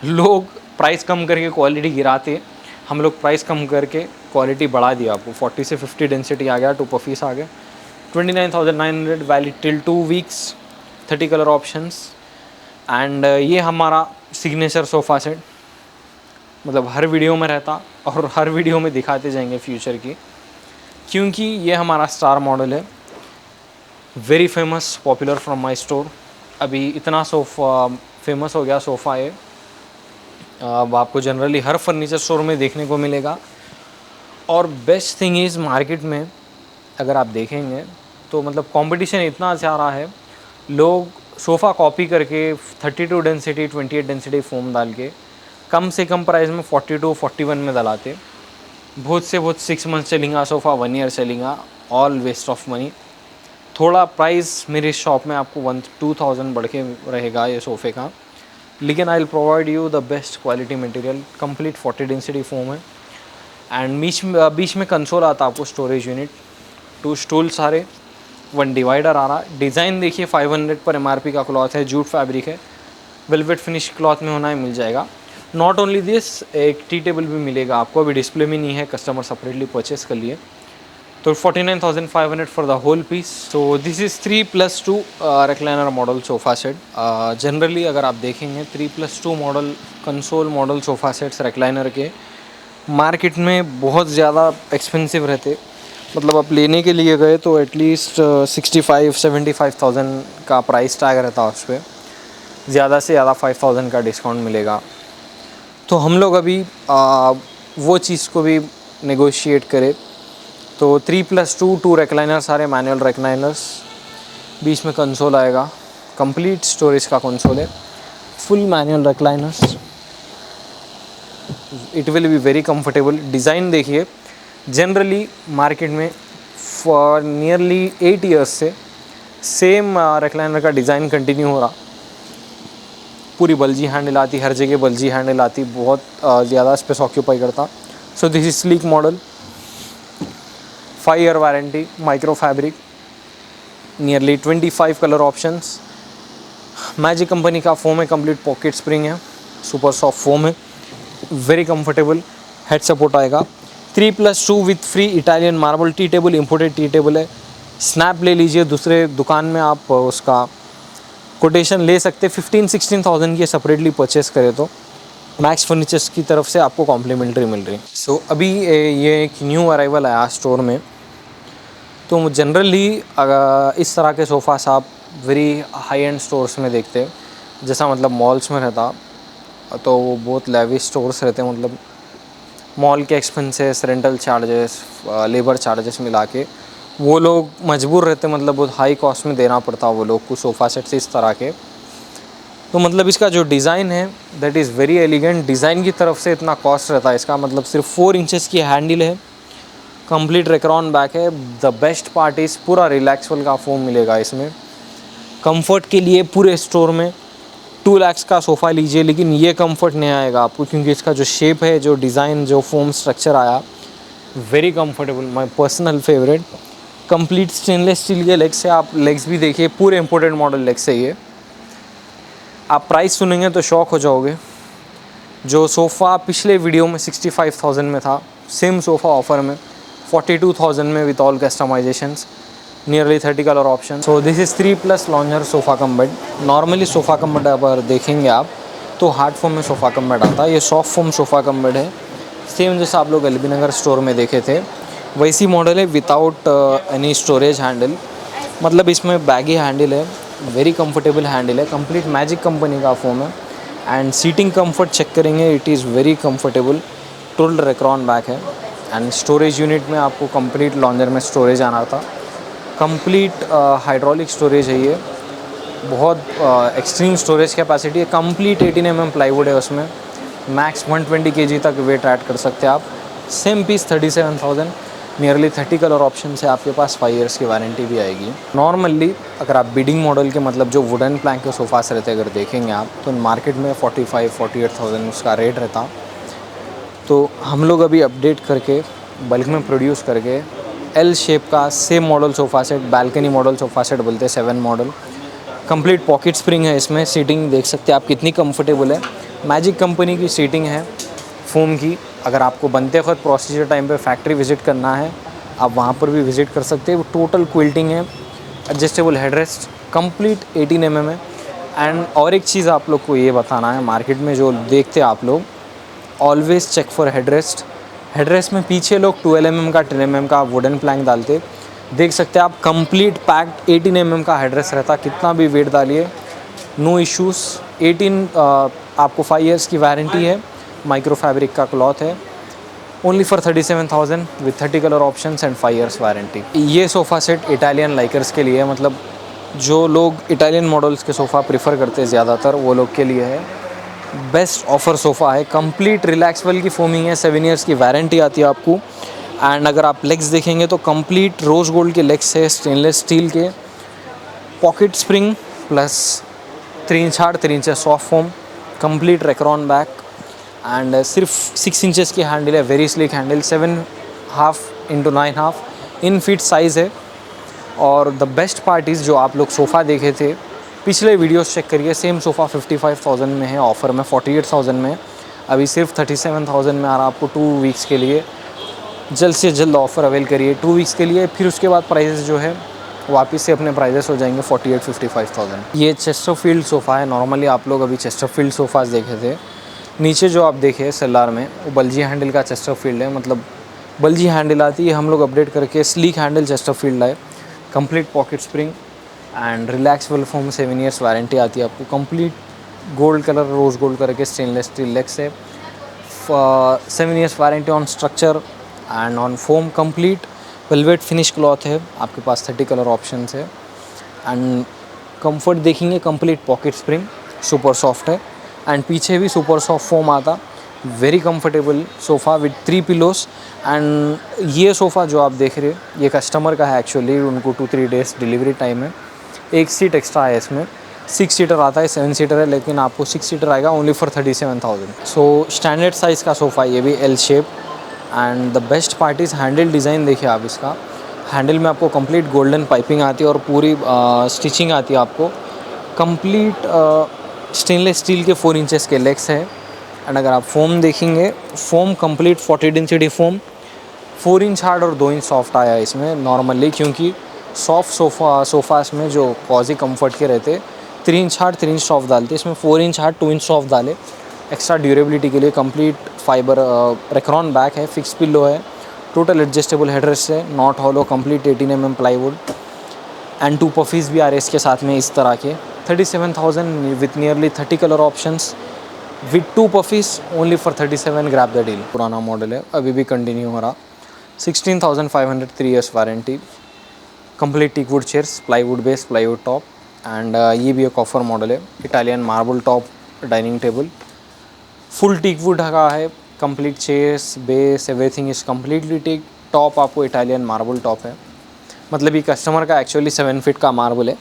लोग प्राइस कम करके क्वालिटी गिराते, हम लोग प्राइस कम करके क्वालिटी बढ़ा दिया आपको। 40 से 50 डेंसिटी आ गया, 2 पफीस आ गए। 29,900 valid till 2 weeks, 30 colour options. And ये हमारा सिग्नेचर सोफ़ा सेट, मतलब हर वीडियो में रहता और हर वीडियो में दिखाते जाएंगे फ्यूचर की, क्योंकि ये हमारा स्टार मॉडल है। Very famous, popular from my store. अभी इतना फेमस हो गया सोफ़ा है, अब आपको जनरली हर फर्नीचर स्टोर में देखने को मिलेगा। और बेस्ट थिंग इज़ मार्केट में अगर आप देखेंगे तो मतलब कंपटीशन इतना ज़्यादा है, लोग सोफ़ा कॉपी करके 32 डेंसिटी 28 डेंसिटी फोम डाल के कम से कम प्राइस में 42-41 में डलाते। बहुत से बहुत 6 मंथ चलेगा सोफ़ा, 1 ईयर चलेगा, ऑल वेस्ट ऑफ मनी। थोड़ा प्राइस मेरी शॉप में आपको 1-2,000 बढ़ के रहेगा ये सोफ़े का, लेकिन I will provide you the best quality material. Complete 40 density foam है एंड बीच में कंसोल आता आपको, स्टोरेज यूनिट, 2 स्टूल सारे, 1 डिवाइडर आ रहा। डिज़ाइन देखिए, 500 पर MRP का क्लॉथ है, जूट फैब्रिक है, वेलवेट फिनिश क्लॉथ में होना है, मिल जाएगा। नॉट ओनली दिस, एक टी टेबल भी मिलेगा आपको, अभी डिस्प्ले में नहीं है, कस्टमर सेपरेटली परचेस कर लिए। तो 49,500 for the whole piece. So this is 3+2 recliner model sofa set. Generally अगर आप देखेंगे 3+2 model console model sofa sets recliner के मार्केट में बहुत ज़्यादा एक्सपेंसिव रहते, मतलब आप लेने के लिए गए तो एटलीस्ट 65-75,000 का प्राइस टैग रहता है उस पर, ज़्यादा से ज़्यादा 5,000 का डिस्काउंट मिलेगा। तो हम लोग अभी वो चीज़ को भी नेगोशिएट करें तो 3+2 2 रेक्लाइनर, सारे मैनुअल रेक्लाइनर्स, बीच में कंसोल आएगा, कंप्लीट स्टोरेज का कंसोल है, full manual recliners, it will be very comfortable. Design देखिए, जनरली मार्केट में फॉर नियरली 8 ईयर्स से सेम रेक्लाइनर का डिज़ाइन कंटिन्यू हो रहा। पूरी बल्जी हैंडल आती, हर जगह बल्जी हैंडल आती, बहुत ज़्यादा स्पेस ऑक्यूपाई करता। So this is sleek model, 5 year warranty, micro fabric, nearly 25 colour options. Magic company का फोम है, कंप्लीट पॉकेट स्प्रिंग है, सुपर सॉफ्ट फोम है, वेरी कंफर्टेबल, हेड सपोर्ट आएगा। 3+2 with free Italian marble tea table, imported tea table है। स्नैप ले लीजिए, दूसरे दुकान में आप उसका कोटेशन ले सकते, 15-16,000 की सेपरेटली परचेस करें तो मैक्स फर्नीचर्स की तरफ से आपको कॉम्प्लीमेंट्री मिल रही। सो अभी ये एक न्यू अराइवल आया स्टोर में। तो जनरली अगर इस तरह के सोफ़ास आप वेरी हाई एंड स्टोर्स में देखते हैं, जैसा मतलब मॉल्स में रहता, तो वो बहुत लेविश स्टोर्स रहते हैं, मतलब मॉल के expenses, rental charges, labour charges मिला के वो लोग मजबूर रहते, मतलब बहुत हाई कॉस्ट में देना पड़ता वो लोग को सोफ़ा सेट्स इस तरह के। तो मतलब इसका जो डिज़ाइन है that is very elegant, design की तरफ से इतना कॉस्ट रहता है इसका, मतलब सिर्फ 4 इंचेस की हैंडल है, कंप्लीट रेक्रॉन बैक है। द बेस्ट पार्ट इज़ पूरा रिलैक्सफुल का फोम मिलेगा इसमें। कंफर्ट के लिए पूरे स्टोर में 2 लाख का सोफ़ा लीजिए, लेकिन ये कंफर्ट नहीं आएगा आपको, क्योंकि इसका जो शेप है, जो डिज़ाइन, जो फोम स्ट्रक्चर आया, very comfortable, my personal favourite. Complete stainless steel के लेग्स है, आप लेग्स भी देखिए, पूरे इंपोर्टेड मॉडल लेग्स है ये। आप प्राइस सुनेंगे तो शॉक हो जाओगे। जो सोफ़ा पिछले वीडियो में 65,000 में था, सेम सोफ़ा ऑफ़र में 42,000 में with all customisations, nearly 30 colour option. So this is 3+ lounger sofa cum bed. Normally sofa cum bed अगर देखेंगे आप तो हार्ड फोम में सोफ़ा कम बेड आता है, ये soft foam sofa cum bed है, सेम जैसा आप लोग एलबी नगर स्टोर में देखे थे वैसी मॉडल है, विदाउट एनी स्टोरेज हैंडल। मतलब इसमें बैगी हैंडल है, वेरी कंफर्टेबल हैंडल है, कंप्लीट मैजिक कंपनी का फोम है। एंड सीटिंग कंफर्ट चेक करेंगे, it is very comfortable, total Recron back है। एंड स्टोरेज यूनिट में आपको कंप्लीट लॉन्जर में स्टोरेज आना था, कंप्लीट हाइड्रोलिक स्टोरेज है ये, बहुत एक्सट्रीम स्टोरेज कैपेसिटी है। कंप्लीट 18 mm प्लाईवुड है, उसमें मैक्स 120 kg तक वेट ऐड कर सकते हैं आप। Same piece 37,000, nearly 30 colour option से आपके पास 5 ईयर्स की वारंटी भी आएगी। नॉर्मली अगर आप बिडिंग मॉडल के, मतलब जो वुडन प्लैंक के सोफ़ास रहते हैं, अगर देखेंगे आप तो मार्केट में 45-48,000 उसका रेट रहता। तो हम लोग अभी अपडेट करके बल्क में प्रोड्यूस करके एल शेप का same model sofa set, balcony model sofa set बोलते हैं, 7 मॉडल, कंप्लीट पॉकेट स्प्रिंग है इसमें। सीटिंग देख सकते हैं आप कितनी कंफर्टेबल है, मैजिक कंपनी की सीटिंग है फोम की। अगर आपको बनते वक्त प्रोसीजर टाइम पे फैक्ट्री विज़िट करना है, आप वहाँ पर भी विज़िट कर सकते हैं। टोटल क्विल्टिंग है, एडजस्टेबल हेडरेस्ट, कंप्लीट 18 mm है। एंड और एक चीज़ आप लोग को ये बताना है, मार्केट में जो देखते हैं आप लोग, always check for headrest. Headrest में पीछे लोग 12 mm का 10 mm का वुडन प्लैंक डालते, देख सकते हैं आप, कंप्लीट पैक्ड 18 mm का हेडरेस्ट रहता, कितना भी वेट डालिए नो इश्यूज़। 18 आपको 5 ईयर्स की वारंटी है, माइक्रो फैब्रिक का क्लॉथ है, only for 37,000 with 30 colour options and 5 years warranty. ये सोफ़ा सेट इटालियन लाइकर्स के लिए है, मतलब जो लोग इटालियन मॉडल्स के सोफ़ा प्रीफर करते हैं ज़्यादातर, वो लोग के लिए है। बेस्ट ऑफर सोफ़ा है, कंप्लीट रिलैक्सबल की फोमिंग है, 7 ईयर्स की वारंटी आती है आपको। एंड अगर आप लेग्स देखेंगे तो कंप्लीट रोज़ गोल्ड के लेग्स है, स्टेनलेस स्टील के, pocket spring plus 3.5 inches soft foam, complete Recron back. And सिर्फ 6 इंचेस की हैंडल है, very slick handle, 7.5 × 9.5 in feet size है। और द बेस्ट पार्ट इज़, जो आप लोग सोफ़ा देखे थे पिछले वीडियोस चेक करिए, सेम सोफ़ा 55,000 में है, ऑफ़र में 48,000 में, अभी सिर्फ 37,000 में आ रहा आपको 2 वीक्स के लिए। जल्द से जल्द ऑफ़र अवेल करिए 2 वीक्स के लिए, फिर उसके बाद प्राइसेस जो है वापस से अपने प्राइजेस हो जाएंगे 48-55,000। ये चेस्टरफील्ड सोफ़ा है। नॉर्मली आप लोग अभी चेस्टरफील्ड सोफ़ास देखे थे, नीचे जो आप देखे सेल्लार में वो बल्जी हैंडल का चेस्टरफील्ड है, मतलब बल्जी हैंडल आती है, हम लोग अपडेट करके स्लीक हैंडल चेस्टरफील्ड लाए। Complete pocket spring and relaxable foam, 7 years warranty आती है आपको। Complete gold colour, rose gold करके स्टेनलेस स्टील लेग्स है। 7 years warranty on structure and on foam. Complete velvet finish cloth है, आपके पास 30 कलर ऑप्शंस है। एंड कंफर्ट देखेंगे, complete pocket spring, super soft है। एंड पीछे भी सुपर सॉफ्ट फोम आता। Very comfortable sofa with 3 pillows. And ये सोफ़ा जो आप देख रहे हैं ये कस्टमर का है एक्चुअली, उनको 2-3 डेज़ डिलीवरी टाइम है। एक सीट एक्स्ट्रा है इसमें, 6 सीटर आता है, 7 सीटर है, लेकिन आपको 6 सीटर आएगा only for 37,000। So standard size का सोफ़ा, ये भी L shape. And the best part is handle design देखिए आप इसका। हैंडल में आपको कंप्लीट गोल्डन पाइपिंग आती है और पूरी स्टिचिंग आती है आपको। कंप्लीट स्टेनलेस स्टील के 4 इंचेस के लेग्स है। एंड अगर आप फोम देखेंगे, foam complete 40 density foam, 4 inch hard और 2 इंच सॉफ्ट आया है इसमें नॉर्मली, क्योंकि सॉफ्ट सोफ़ास में जो कॉजी कंफर्ट के रहते 3 इंच हार्ड 3 इंच सॉफ्ट डालते, इसमें 4 इंच हार्ड 2 इंच सॉफ्ट डाले एक्स्ट्रा ड्यूरेबिलिटी के लिए। कंप्लीट फाइबर रेक्रॉन बैक है, फिक्स पिल्लो है, टोटल एडजस्टेबल हेडरेस्ट है, not hollow, complete 18 mm plywood. And 2 पफीज़ भी आ रहे हैं इसके साथ में इस तरह के। 37,000 with nearly 30 colour options with 2 puffies only for 37, grab the deal. पुराना मॉडल है, अभी भी कंटिन्यू हो रहा। 16,500, 3 years warranty. Complete teakwood chairs, plywood base, plywood top. And ये भी एक ऑफर मॉडल है, Italian marble top dining table, full teakwood का है। Complete chairs, base, everything is completely teak. Top आपको इटालियन मार्बल टॉप है, मतलब ये कस्टमर का एक्चुअली 7 फीट का मार्बल है,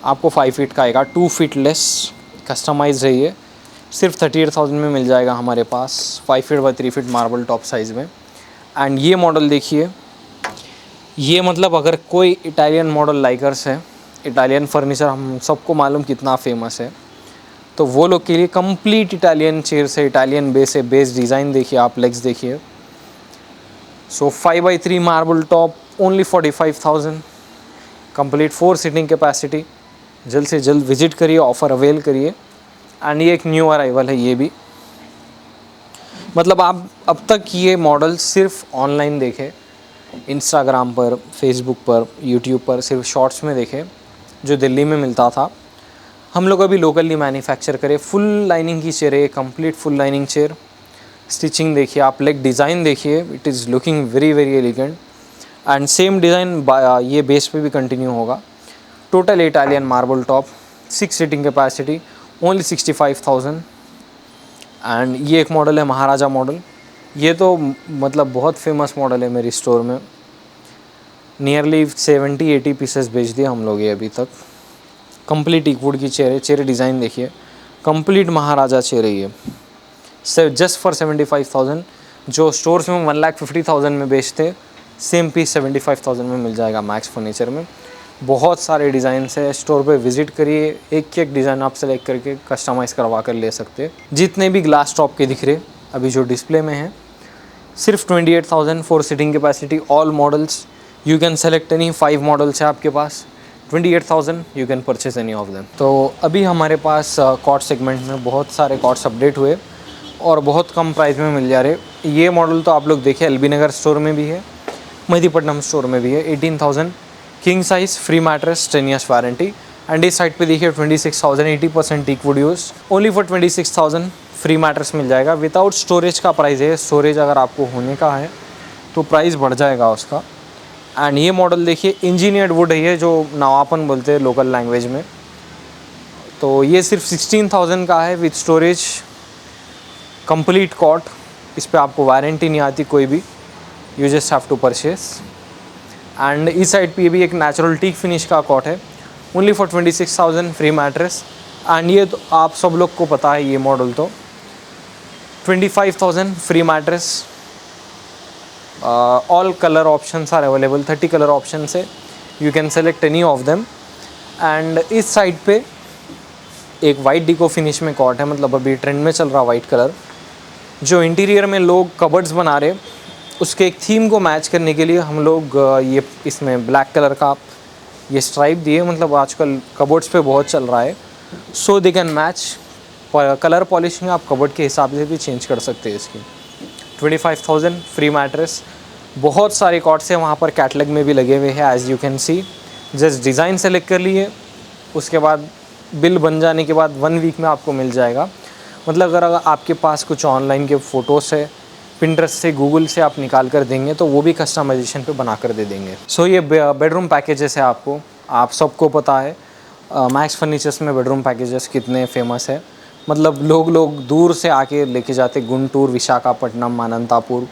आपको 5 फीट का आएगा, 2 फीट लेस कस्टमाइज है ये। सिर्फ 38,000 में मिल जाएगा हमारे पास, 5 feet by 3 feet marble top size में। एंड ये मॉडल देखिए, ये मतलब अगर कोई इटालियन मॉडल लाइकर्स है, इटालियन फर्नीचर हम सबको मालूम कितना फेमस है, तो वो लोग के लिए कंप्लीट इटालियन चेयर से, इटालियन बेस है। बेस डिज़ाइन देखिए आप, लेग्स देखिए। So 5x3 marble top only 45,000, complete 4 seating capacity. जल्द से जल्द विजिट करिए, ऑफ़र अवेल करिए। एंड ये एक न्यू अराइवल है ये भी, मतलब आप अब तक ये मॉडल सिर्फ ऑनलाइन देखे, इंस्टाग्राम पर, फेसबुक पर, यूट्यूब पर सिर्फ शॉर्ट्स में देखे, जो दिल्ली में मिलता था। हम लोग अभी लोकली मैन्युफैक्चर करें। फुल लाइनिंग की चेयर है, complete full lining chair. Stitching देखिए आप, लेग डिज़ाइन देखिए, it is looking very very elegant. And same design ये बेस पे भी कंटिन्यू होगा। Total Italian marble top, 6 seating capacity, only 65,000। And ये एक मॉडल है महाराजा मॉडल, ये तो मतलब बहुत फेमस मॉडल है मेरी स्टोर में। नियरली 70-80 पीसेस बेच दिए हम लोग ये अभी तक। कंप्लीट टीकवुड की चेयर है, चेयर डिज़ाइन देखिए, कंप्लीट महाराजा चेयर है ये। जस्ट फॉर 75,000, जो स्टोर्स में 1,50,000 में बेचते, सेम पीस 75,000 में मिल जाएगा मैक्स फर्नीचर में। बहुत सारे डिज़ाइंस है, स्टोर पे विज़िट करिए, एक एक डिज़ाइन आप सेलेक्ट करके कस्टमाइज़ करवा कर ले सकते हैं। जितने भी ग्लास टॉप के दिख रहे अभी जो डिस्प्ले में है, सिर्फ 28,000, 4 seating capacity, all models. You can select any, 5 models है आपके पास, 28,000 you can purchase any of them. तो अभी हमारे पास कॉट सेगमेंट में बहुत सारे कॉट्स अपडेट हुए और बहुत कम प्राइस में मिल जा रहे। ये मॉडल तो आप लोग देखिए, एलबी नगर स्टोर में भी है, मेहदीपट्टनम स्टोर में भी है। 18,000 king size, free mattress, 10 years warranty. And इस साइड पे देखिए 26,000, 80% teakwood use, only for 26,000 free mattress मिल जाएगा। विदाउट स्टोरेज का प्राइस है, स्टोरेज अगर आपको होने का है तो प्राइस बढ़ जाएगा उसका। एंड ये मॉडल देखिए, इंजीनियर्ड वुड है ये, जो नवापन बोलते हैं लोकल लैंग्वेज में। तो ये सिर्फ 16,000 का है विथ स्टोरेज, कंप्लीट कॉट। इस पर आपको वारंटी नहीं आती कोई भी, you just have to purchase. And इस साइड पे भी एक नेचुरल टीक फिनिश का कॉट है, only for 26,000 free mattress. And ये तो आप सब लोग को पता है, ये मॉडल तो 25,000 free mattress. All colour options are available, 30 colour option है, you can select any of them. And इस साइड पे एक वाइट डिको फिनिश में कॉट है, मतलब अभी ट्रेंड में चल रहा वाइट कलर। जो इंटीरियर में लोग कबर्ड्स बना रहे, उसके एक थीम को मैच करने के लिए हम लोग ये इसमें ब्लैक कलर का ये स्ट्राइप दिए, मतलब आजकल कबर्ड्स पे बहुत चल रहा है। So they can match. Colour polishing आप कबर्ड के हिसाब से भी चेंज कर सकते हैं इसकी। 25,000 फ्री मैट्रेस, बहुत सारे कॉट्स हैं वहाँ पर, कैटलॉग में भी लगे हुए हैं as you can see. Just design select कर लिए, उसके बाद बिल बन जाने के बाद 1 वीक में आपको मिल जाएगा। मतलब अगर आपके पास कुछ ऑनलाइन के फ़ोटोज़ है, पिंटरेस्ट से, गूगल से आप निकाल कर देंगे तो वो भी कस्टमाइजेशन पे बना कर दे देंगे। सो ये बेडरूम पैकेजेस है, आपको आप सबको पता है मैक्स फर्नीचर्स में बेडरूम पैकेजेस कितने फेमस है। मतलब लोग दूर से आके लेके जाते, गुंटूर, विशाखापट्टनम, अनंतापुर,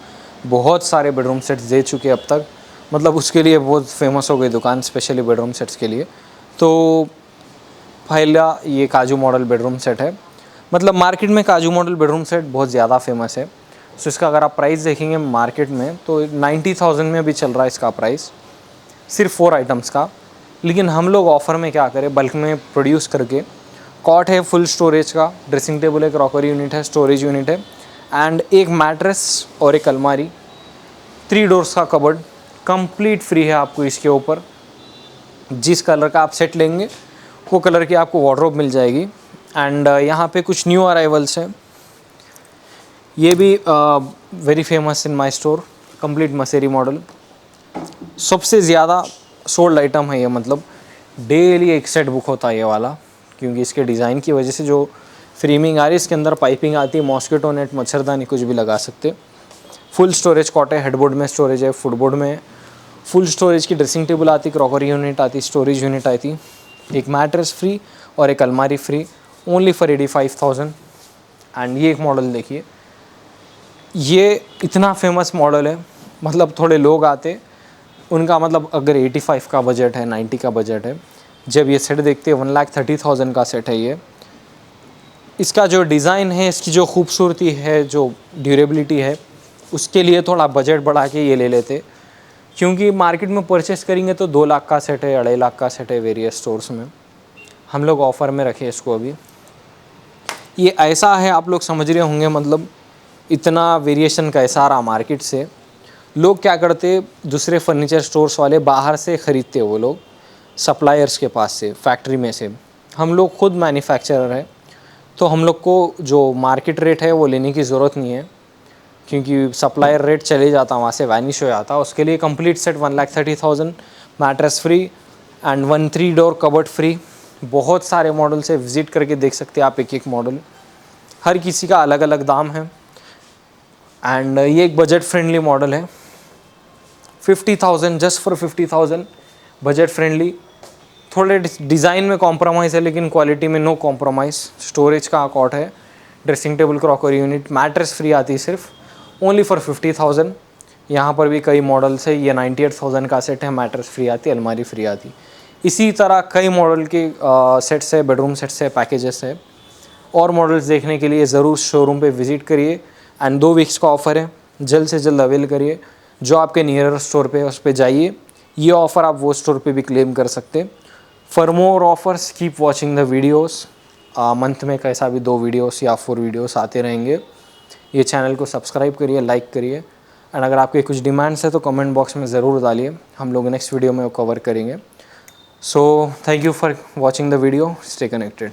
बहुत सारे बेडरूम सेट्स दे चुके अब तक। मतलब उसके लिए बहुत फेमस हो गई दुकान, स्पेशली बेडरूम सेट्स के लिए। तो पहला ये काजू मॉडल बेडरूम सेट है। मतलब मार्केट में काजू मॉडल बेडरूम सेट बहुत ज़्यादा फेमस है। सो इसका अगर आप प्राइस देखेंगे मार्केट में तो 90,000 में भी चल रहा है इसका प्राइस, सिर्फ 4 आइटम्स का। लेकिन हम लोग ऑफ़र में क्या करें, बल्क में प्रोड्यूस करके, कॉट है फुल स्टोरेज का, ड्रेसिंग टेबल है, क्रॉकरी यूनिट है, स्टोरेज यूनिट है, एंड एक मैट्रेस और एक अलमारी, 3 डोर्स का कबर्ड कंप्लीट फ्री है आपको इसके ऊपर। जिस कलर का आप सेट लेंगे वो कलर की आपको वार्डरोब मिल जाएगी। एंड यहाँ पे कुछ न्यू अराइवल्स हैं, ये भी very famous in my store, complete मसेरी मॉडल। सबसे ज़्यादा सोल्ड आइटम है ये, मतलब डेली एक सेट बुक होता है ये वाला, क्योंकि इसके डिज़ाइन की वजह से जो फ्रेमिंग आ रही है, इसके अंदर पाइपिंग आती है, मॉस्किटो नेट, मच्छरदानी कुछ भी लगा सकते। फुल स्टोरेज कॉट है, हेडबोर्ड में स्टोरेज है, फुटबोर्ड में फुल स्टोरेज की ड्रेसिंग टेबल आती, क्रॉकरी यूनिट आती, स्टोरेज यूनिट आती, एक मैट्रेस फ्री और एक अलमारी फ्री, ओनली फॉर 85,000। एंड ये एक मॉडल देखिए, ये इतना फेमस मॉडल है, मतलब थोड़े लोग आते उनका, मतलब अगर 85 का बजट है, 90 का बजट है, जब ये सेट देखते हैं 1,30,000 का सेट है ये। इसका जो डिज़ाइन है, इसकी जो खूबसूरती है, जो ड्यूरेबिलिटी है, उसके लिए थोड़ा बजट बढ़ा के ये ले लेते, क्योंकि मार्केट में परचेस करेंगे तो 2 लाख का सेट है, 2.5 लाख का सेट है वेरियस स्टोर्स में। हम लोग ऑफ़र में रखे इसको अभी। ये ऐसा है, आप लोग समझ रहे होंगे, मतलब इतना वेरिएशन कैसा रहा मार्केट से। लोग क्या करते, दूसरे फर्नीचर स्टोर्स वाले बाहर से ख़रीदते, वो लोग सप्लायर्स के पास से, फैक्ट्री में से। हम लोग खुद मैन्युफैक्चरर है, तो हम लोग को जो मार्केट रेट है वो लेने की ज़रूरत नहीं है, क्योंकि सप्लायर रेट चले जाता, वहाँ से वैनिश हो जाता। उसके लिए complete set 1,30,000, mattress free and 1 3 door cupboard free. बहुत सारे मॉडल से विज़िट करके देख सकते हैं आप एक एक मॉडल, हर किसी का अलग अलग दाम है। एंड ये एक बजट फ्रेंडली मॉडल है, 50,000, जस्ट फॉर 50,000, बजट फ्रेंडली। थोड़े डिज़ाइन में कॉम्प्रोमाइज़ है, लेकिन क्वालिटी में नो कॉम्प्रोमाइज़। स्टोरेज का कॉट है, dressing table, crockery unit, mattress free आती है सिर्फ, ओनली फॉर 50,000। यहाँ पर भी कई मॉडल्स है, ये 98,000 का सेट है, मैट्रेस फ्री आती, अलमारी फ्री आती। इसी तरह कई मॉडल के सेट्स है, बेडरूम सेट्स है, पैकेजेस है। और मॉडल्स देखने के लिए ज़रूर शोरूम पे विज़िट करिए। एंड 2 वीक्स का ऑफ़र है, जल्द से जल्द अवेल करिए। जो आपके नियर स्टोर पे उस पर जाइए, ये ऑफ़र आप वो स्टोर पे भी क्लेम कर सकते। For more offers keep watching the videos. Month में कैसा भी 2 वीडियोस या 4 वीडियोस आते रहेंगे। ये चैनल को सब्सक्राइब करिए, लाइक करिए। एंड अगर आपके कुछ डिमांड्स है तो कमेंट बॉक्स में ज़रूर डालिए, हम लोग नेक्स्ट वीडियो में वो कवर करेंगे। So thank you for watching the video, stay connected.